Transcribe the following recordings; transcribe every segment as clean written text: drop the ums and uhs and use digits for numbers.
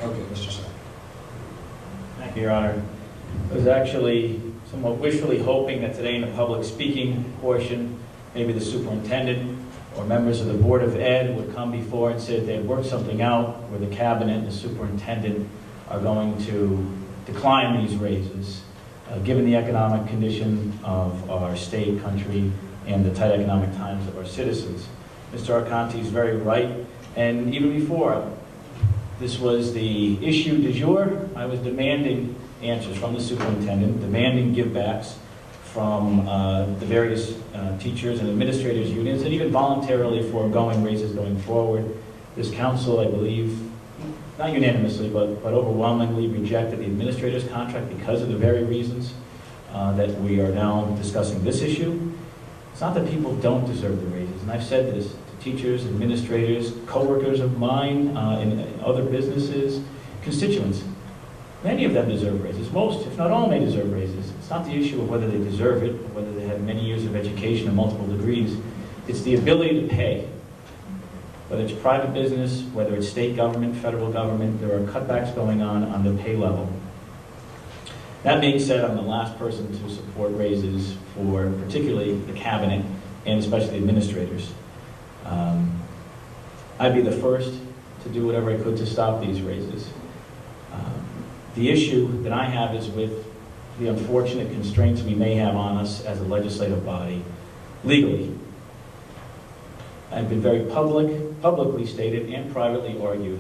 Okay, Mr. Saadi. Thank you, Your Honor. I was actually somewhat wishfully hoping that today in the public speaking portion, maybe the superintendent or members of the Board of Ed would come before and say they'd worked something out where the cabinet and the superintendent are going to decline these raises, given the economic condition of our state, country, and the tight economic times of our citizens. Mr. Arconti is very right, and even before this was the issue du jour, I was demanding answers from the superintendent, demanding givebacks from the various teachers and administrators unions, and even voluntarily foregoing raises going forward. This council, I believe, not unanimously, but overwhelmingly rejected the administrator's contract because of the very reasons that we are now discussing this issue. It's not that people don't deserve the raises, and I've said this to teachers, administrators, co-workers of mine in other businesses, constituents. Many of them deserve raises. Most, if not all, may deserve raises. It's not the issue of whether they deserve it, or whether they have many years of education and multiple degrees. It's the ability to pay. Whether it's private business, whether it's state government, federal government, there are cutbacks going on the pay level. That being said, I'm the last person to support raises for particularly the cabinet and especially administrators. I'd be the first to do whatever I could to stop these raises. The issue that I have is with the unfortunate constraints we may have on us as a legislative body legally. I've been very publicly stated and privately argued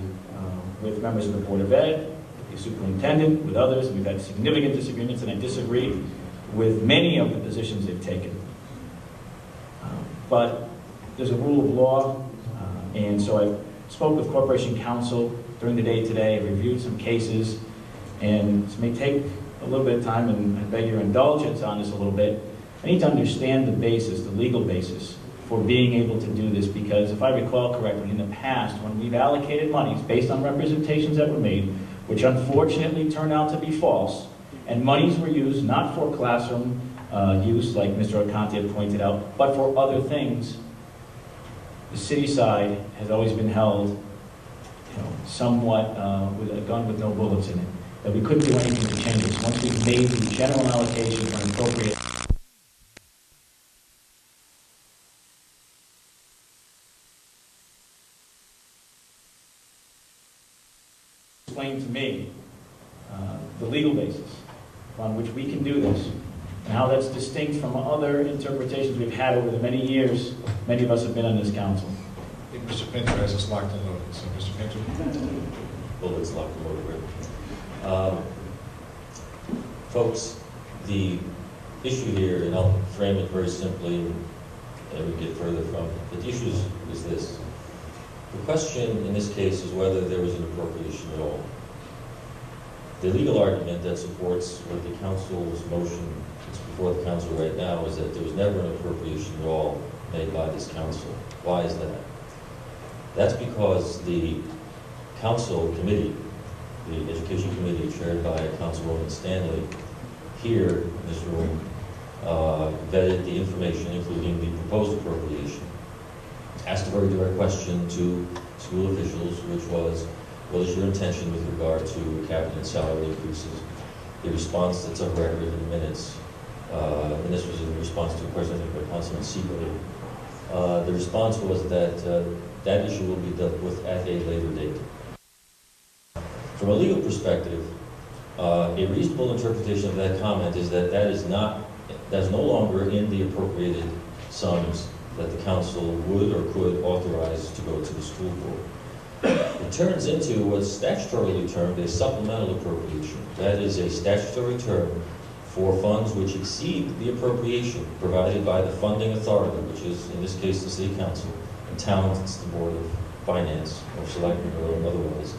with members of the Board of Ed, with the superintendent, with others, and we've had significant disagreements, and I disagree with many of the positions they've taken. But there's a rule of law, and so I spoke with Corporation Counsel during the day today. I reviewed some cases, and this may take a little bit of time, and I beg your indulgence on this a little bit. I need to understand the basis, the legal basis, for being able to do this, because if I recall correctly, in the past, when we've allocated monies based on representations that were made, which unfortunately turned out to be false, and monies were used not for classroom use, like Mr. Arconti had pointed out, but for other things, the city side has always been held, somewhat with a gun with no bullets in it, that we couldn't do anything to change this. Once we've made the general allocation for an appropriate explain to me the legal basis on which we can do this, and how that's distinct from other interpretations we've had over the many years many of us have been on this council. I think Mr. Pinto has us locked and loaded. So, Mr. Pinto. Well, it's locked and loaded. Folks, the issue here, and I'll frame it very simply, and we get further from it, but the issue is this. The question in this case is whether there was an appropriation at all. The legal argument that supports what the council's motion that's before the council right now is that there was never an appropriation at all made by this council. Why is that? That's because the council committee, the education committee chaired by Councilwoman Stanley, here in this room, vetted the information, including the proposed appropriation. Asked a very direct question to school officials, which was, what is your intention with regard to cabinet salary increases? The response that's on record in the minutes, and this was in response to a question I think by Councilman Seabury. The response was that that issue will be dealt with at a later date. From a legal perspective, a reasonable interpretation of that comment is that that's no longer in the appropriated sums that the council would or could authorize to go to the school board. It turns into what's statutorily termed a supplemental appropriation. That is a statutory term for funds which exceed the appropriation provided by the funding authority, which is, in this case, the City Council, and towns, it's the Board of Finance, or Selectmen, or otherwise.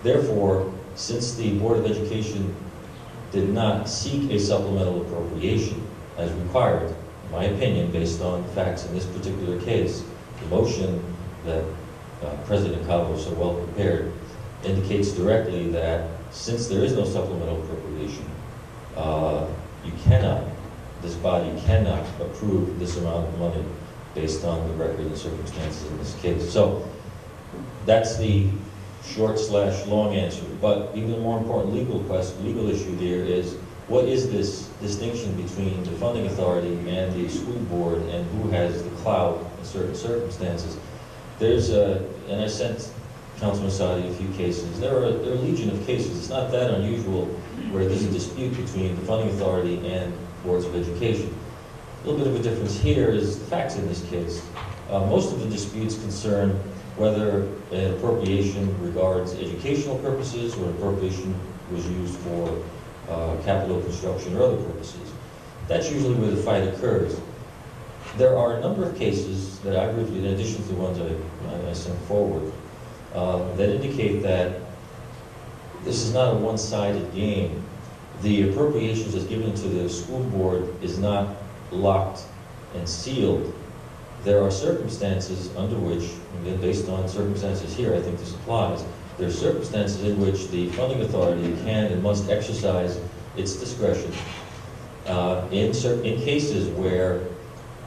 Therefore, since the Board of Education did not seek a supplemental appropriation as required, in my opinion, based on the facts in this particular case, the motion that President Calvo so well prepared indicates directly that since there is no supplemental appropriation, this body cannot approve this amount of money based on the record and circumstances in this case. So that's the short/long answer. But even a more important legal issue here is, what is this distinction between the funding authority and the school board, and who has the clout in certain circumstances? And I sent Councilman Saadi a few cases. There are a legion of cases. It's not that unusual where there's a dispute between the funding authority and boards of education. A little bit of a difference here is the facts in this case. Most of the disputes concern whether an appropriation regards educational purposes or an appropriation was used for capital construction or other purposes. That's usually where the fight occurs. There are a number of cases that I've reviewed, in addition to the ones I sent forward, that indicate that this is not a one-sided game. The appropriations as given to the school board is not locked and sealed. There are circumstances under which, again, based on circumstances here, I think this applies. There are circumstances in which the funding authority can and must exercise its discretion in cases where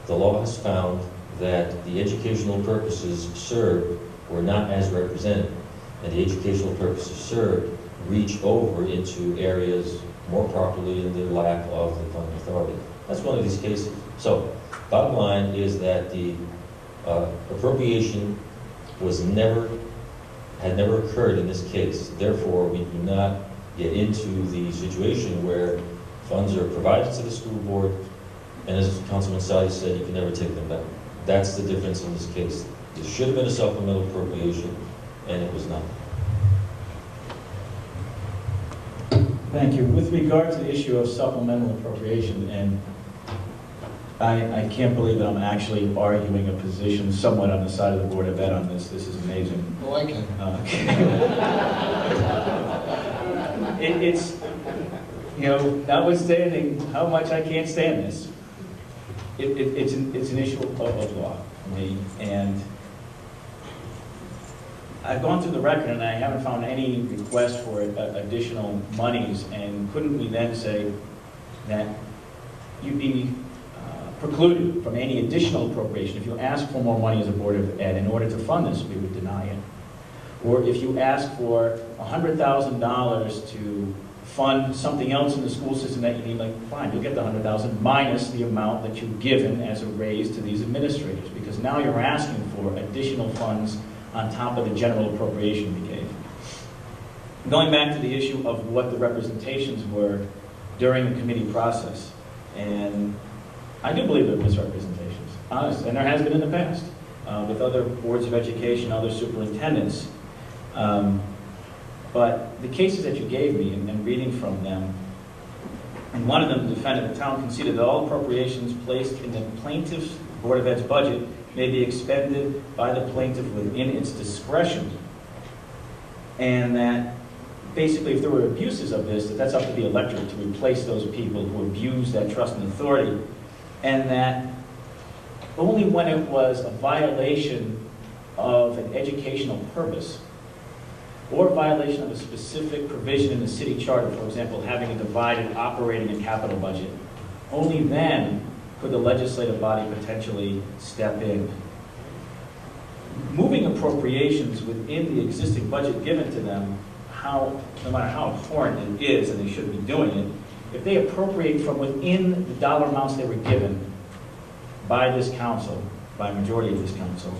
the law has found that the educational purposes served were not as represented, and the educational purposes served reach over into areas more properly in the lap of the funding authority. That's one of these cases. So, bottom line is that the appropriation had never occurred in this case. Therefore, we do not get into the situation where funds are provided to the school board, and as Councilman Saadi said, you can never take them back. That's the difference in this case. There should have been a supplemental appropriation, and it was not. Thank you. With regard to the issue of supplemental appropriation, and I can't believe that I'm actually arguing a position somewhat on the side of the Board of Ed on this. This is amazing. Oh, I can. It's, you know, notwithstanding how much I can't stand this, it's an issue of law for me, and I've gone through the record and I haven't found any request for additional monies, and couldn't we then say that you'd be precluded from any additional appropriation? If you ask for more money as a Board of Ed in order to fund this, we would deny it. Or if you ask for $100,000 to fund something else in the school system that you need, like, fine, you'll get the $100,000 minus the amount that you've given as a raise to these administrators, because now you're asking for additional funds on top of the general appropriation we gave. Going back to the issue of what the representations were during the committee process, and I do believe there are misrepresentations, honest, and there has been in the past with other boards of education, other superintendents. But the cases that you gave me, and reading from them, and one of them, the defendant, the town conceded that all appropriations placed in the plaintiff's Board of Ed's budget may be expended by the plaintiff within its discretion. And that basically, if there were abuses of this, that's up to the electorate to replace those people who abuse that trust and authority. And that only when it was a violation of an educational purpose or a violation of a specific provision in the city charter, for example, having a divided operating and capital budget, only then could the legislative body potentially step in. Moving appropriations within the existing budget given to them, no matter how important it is, and they should be doing it, if they appropriate from within the dollar amounts they were given by this council, by a majority of this council,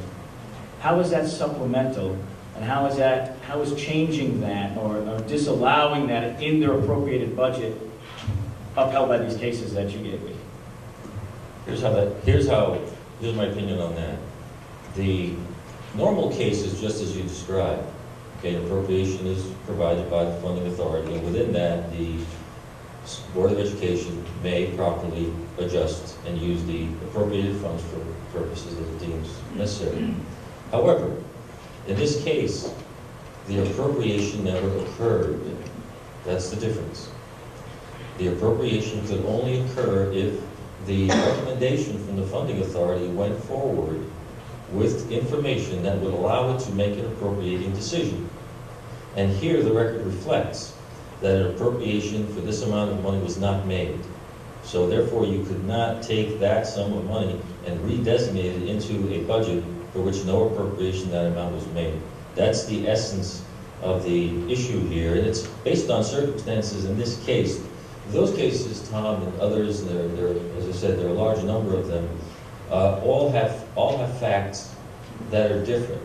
how is that supplemental, and how is changing that or disallowing that in their appropriated budget upheld by these cases that you gave me? Here's my opinion on that. The normal case is just as you described. Okay, an appropriation is provided by the funding authority, and within that, the Board of Education may properly adjust and use the appropriated funds for purposes that it deems necessary. However, in this case, the appropriation never occurred. That's the difference. The appropriation could only occur if the recommendation from the funding authority went forward with information that would allow it to make an appropriating decision. And here the record reflects that an appropriation for this amount of money was not made. So therefore you could not take that sum of money and redesignate it into a budget for which no appropriation that amount was made. That's the essence of the issue here, and it's based on circumstances in this case. Those cases, Tom, and others, as I said, there are a large number of them, all have facts that are different.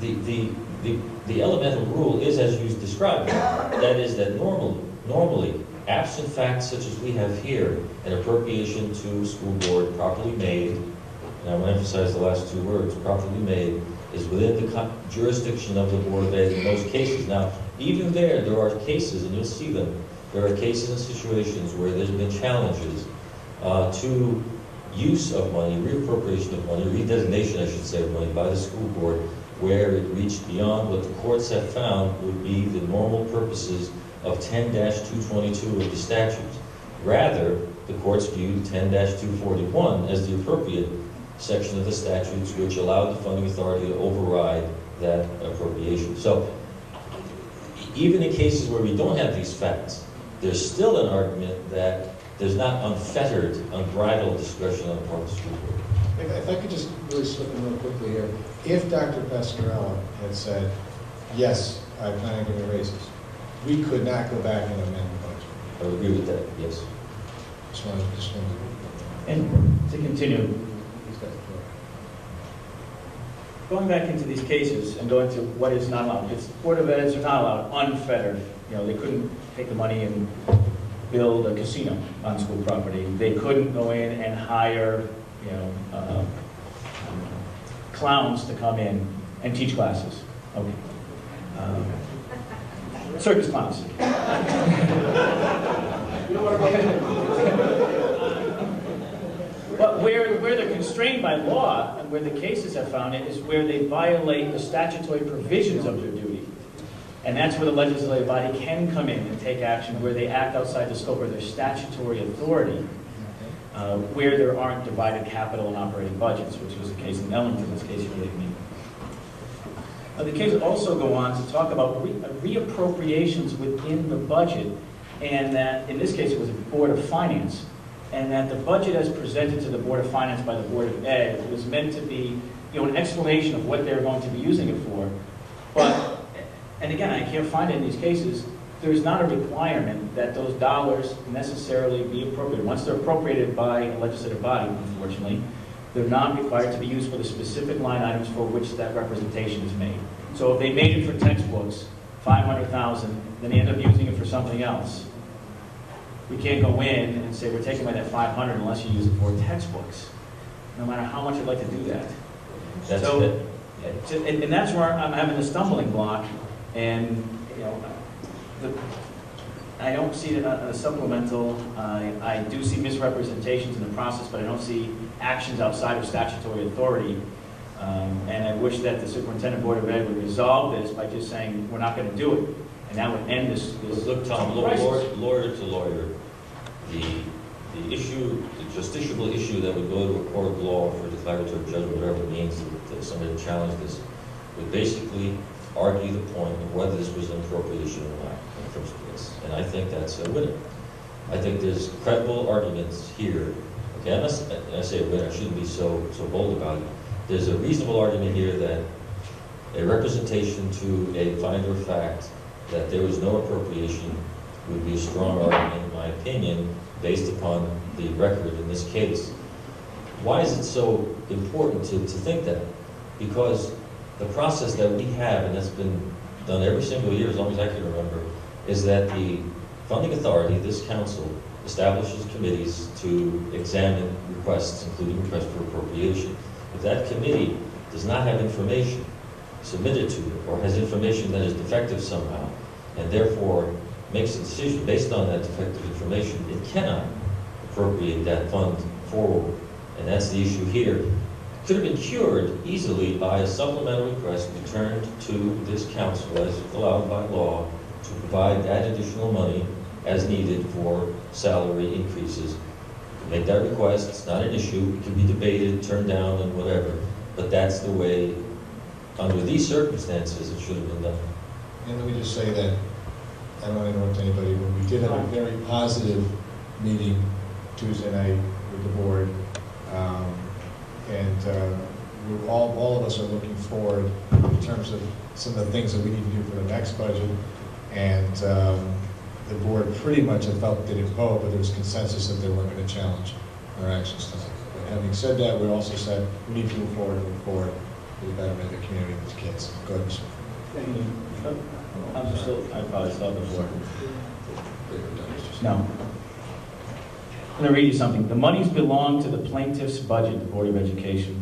The elemental rule is as you described it, that is that normally, absent facts such as we have here, an appropriation to a school board properly made, and I want to emphasize the last two words, properly made, is within the jurisdiction of the Board of Ed in most cases. Now, even there are cases, and you'll see them, there are cases and situations where there's been challenges to use of money, reappropriation of money, redesignation, I should say, of money by the school board, where it reached beyond what the courts have found would be the normal purposes of 10-222 of the statutes. Rather, the courts viewed 10-241 as the appropriate section of the statutes which allowed the funding authority to override that appropriation. So, even in cases where we don't have these facts, there's still an argument that there's not unfettered, unbridled discretion on the part of the school board. If I could just really slip in real quickly here. If Dr. Pascarella had said, yes, I plan on giving raises, we could not go back and amend the budget. I would agree with that, yes. Just wanted And to continue, going back into these cases and going to what is not allowed, it's Board of Eds are not allowed unfettered. You know, they couldn't take the money and build a casino on school property. They couldn't go in and hire, you know, clowns to come in and teach classes. Okay. Circus clowns. But where they're constrained by law, and where the cases have found it, is where they violate the statutory provisions of their duty. And that's where the legislative body can come in and take action, where they act outside the scope of their statutory authority, where there aren't divided capital and operating budgets, which was the case in Ellington's case you gave me. The case also go on to talk about reappropriations within the budget, and that, in this case, it was a Board of Finance, and that the budget as presented to the Board of Finance by the Board of Ed was meant to be, you know, an explanation of what they're going to be using it for. But, and again, I can't find it in these cases, there's not a requirement that those dollars necessarily be appropriated. Once they're appropriated by a legislative body, unfortunately, they're not required to be used for the specific line items for which that representation is made. So if they made it for textbooks, $500,000, then they end up using it for something else. We can't go in and say we're taking away that $500 unless you use it for textbooks, no matter how much I'd like to do that. That's so, it. And that's where I'm having the stumbling block, and you know, I don't see it on a supplemental. I do see misrepresentations in the process, but I don't see actions outside of statutory authority. And I wish that the Superintendent Board of Ed would resolve this by just saying we're not going to do it, and that would end this. Look, Tom, lawyer to lawyer, the issue, the justiciable issue that would go to a court of law for declaratory judgment, whatever it means that somebody challenged this, would basically argue the point of whether this was an appropriation or not in the first place. And I think that's a winner. I think there's credible arguments here. Okay, I say a winner, I shouldn't be so bold about it. There's a reasonable argument here that a representation to a finder of fact that there was no appropriation would be a strong argument, in my opinion, based upon the record in this case. Why is it so important to think that? Because the process that we have, and that's been done every single year as long as I can remember, is that the funding authority, this council, establishes committees to examine requests, including requests for appropriation. If that committee does not have information submitted to it, or has information that is defective somehow, and therefore makes a decision based on that defective information, it cannot appropriate that fund forward. And that's the issue here. Could have been cured easily by a supplemental request returned to this council as allowed by law to provide that additional money as needed for salary increases. Make that request, it's not an issue, it can be debated, turned down, and whatever. But that's the way, under these circumstances, it should have been done. And let me just say that, I don't want to interrupt anybody, but we did have a very positive meeting Tuesday night with the board. And all of us are looking forward in terms of some of the things that we need to do for the next budget. And the board pretty much had felt they didn't vote, but there was consensus that they weren't going to challenge our actions tonight. But having said that, we also said we need to move forward for the betterment of the community and the kids. Go ahead, Mr. Thank you. I probably still have the board. No. I'm going to read you something. The monies belong to the plaintiff's budget, the Board of Education.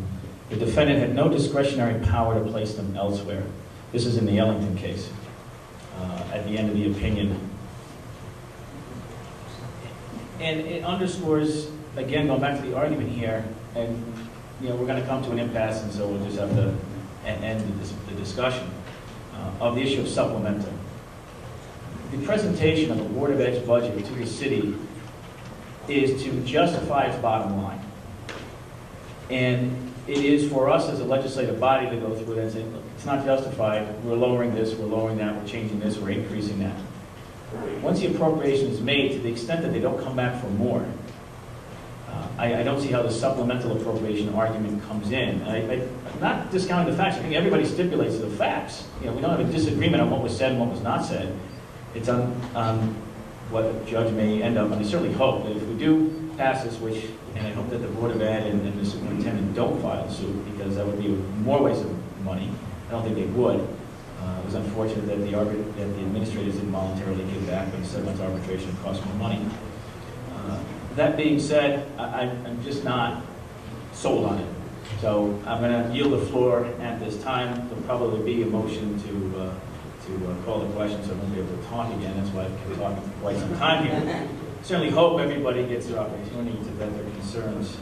The defendant had no discretionary power to place them elsewhere. This is in the Ellington case. At the end of the opinion. And it underscores, again, going back to the argument here, and we're going to come to an impasse, and so we'll just have to end the discussion of the issue of supplemental. The presentation of the Board of Ed's budget to the city is to justify its bottom line. And it is for us as a legislative body to go through it and say, look, it's not justified, we're lowering this, we're lowering that, we're changing this, we're increasing that. Once the appropriation is made, to the extent that they don't come back for more, I don't see how the supplemental appropriation argument comes in. I'm not discounting the facts. I think everybody stipulates the facts. We don't have a disagreement on what was said and what was not said. It's on what the judge may end up, and I certainly hope that if we do pass this, and I hope that the Board of Ed and the superintendent don't file suit, because that would be more waste of money. I don't think they would. It was unfortunate that the administrators didn't voluntarily give back, but the 7-month arbitration cost more money. That being said, I'm just not sold on it. So I'm going to yield the floor at this time. There'll probably be a motion to call the question, so I won't be able to talk again. That's why I've been talking for quite some time here. Certainly hope everybody gets their opportunity to vet their concerns.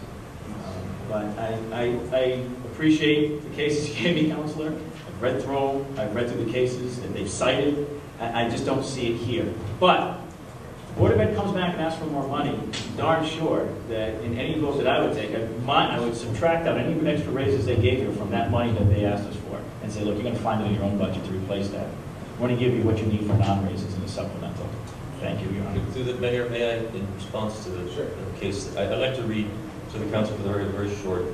But I appreciate the cases you gave me, Counselor. I've read through them. I've read through the cases that they've cited. I just don't see it here. But if the Board of Ed comes back and asks for more money, I'm darn sure that in any vote that I would take, I would subtract out any extra raises they gave you from that money that they asked us for and say, look, you're going to find it in your own budget to replace that. We're going to give you what you need for non-raises in the supplemental. Thank you, Your Honor. Through the mayor, may I, in response to the case, I'd like to read to the council for the very short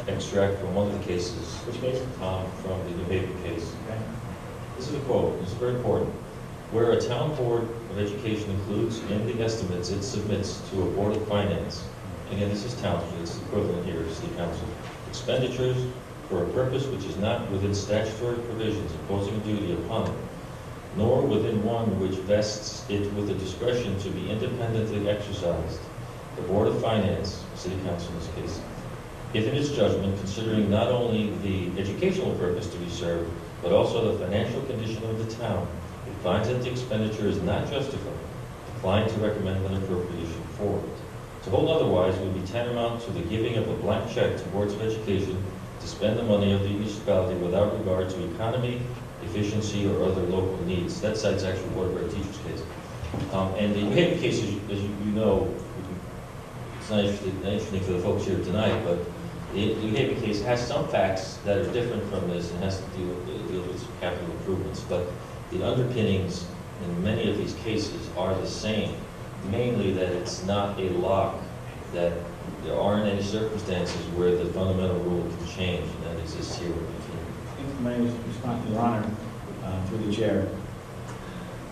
extract from one of the cases. Which case? From the New Haven case. Okay. This is a quote. It's very important. Where a town board of education includes in the estimates it submits to a board of finance, again, this is township, it's equivalent here to city council, expenditures for a purpose which is not within statutory provisions imposing a duty upon it, nor within one which vests it with the discretion to be independently exercised. The Board of Finance, City Council in this case, if in its judgment, considering not only the educational purpose to be served, but also the financial condition of the town, it finds that the expenditure is not justified, declined to recommend an appropriation for it. To hold otherwise would be tantamount to the giving of a blank check to boards of education to spend the money of the municipality without regard to economy, efficiency, or other local needs. That cites actually Board of Ed teachers case. And the New Haven case, as you know, it's not interesting for the folks here tonight, but the New Haven case has some facts that are different from this and has to deal with some capital improvements. But the underpinnings in many of these cases are the same, mainly that it's not a lock, that there aren't any circumstances where the fundamental rule can change, and that exists here. May I respond to Your Honor through the chair?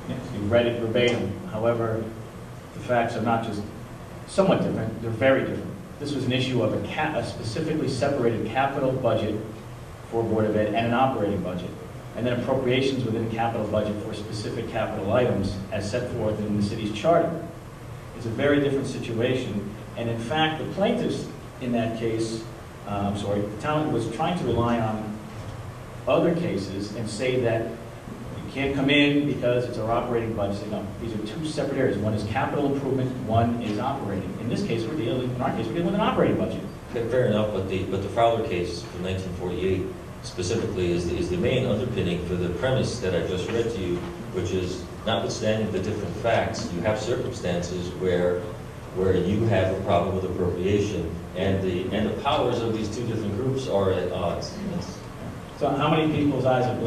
Yes, you read it verbatim. However, the facts are not just somewhat different, they're very different. This was an issue of a specifically separated capital budget for Board of Ed and an operating budget, and then appropriations within a capital budget for specific capital items as set forth in the city's charter. It's a very different situation, and in fact, the plaintiffs in that case, the town was trying to rely on other cases and say that you can't come in because it's our operating budget. No, these are two separate areas. One is capital improvement, one is operating. In this case, in our case, we're dealing with an operating budget. Fair enough, but the Fowler case from 1948 specifically is the main underpinning for the premise that I just read to you, which is, notwithstanding the different facts, you have circumstances where you have a problem with appropriation, and the powers of these two different groups are at odds. So how many people's eyes have